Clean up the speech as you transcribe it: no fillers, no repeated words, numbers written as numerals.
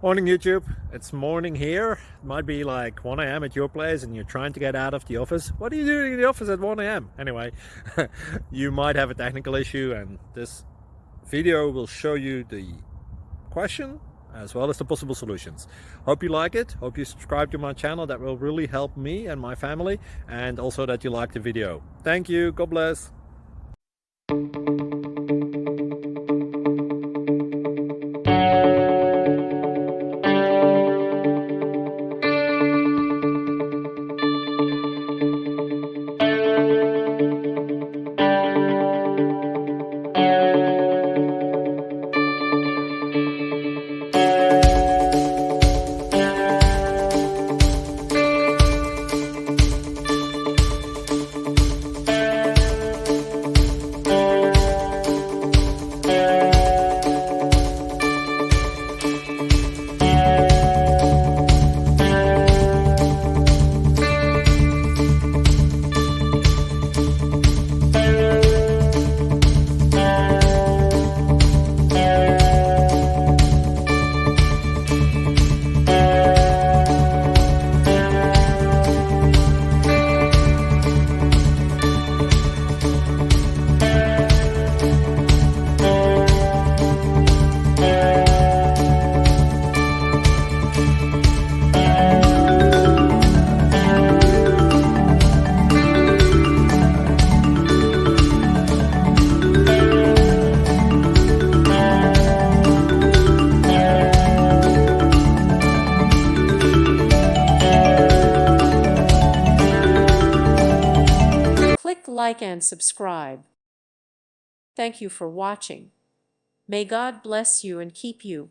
Morning YouTube, it's morning here. It might be like 1 a.m. at your place and you're trying to get out of the office. What are you doing in the office at 1 a.m.? Anyway, you might have a technical issue and this video will show you the question as well as the possible solutions. Hope you like it, hope you subscribe to my channel. That will really help me and my family, and also that you like the video. Thank you, God bless. Click like and subscribe. Thank you for watching. May God bless you and keep you.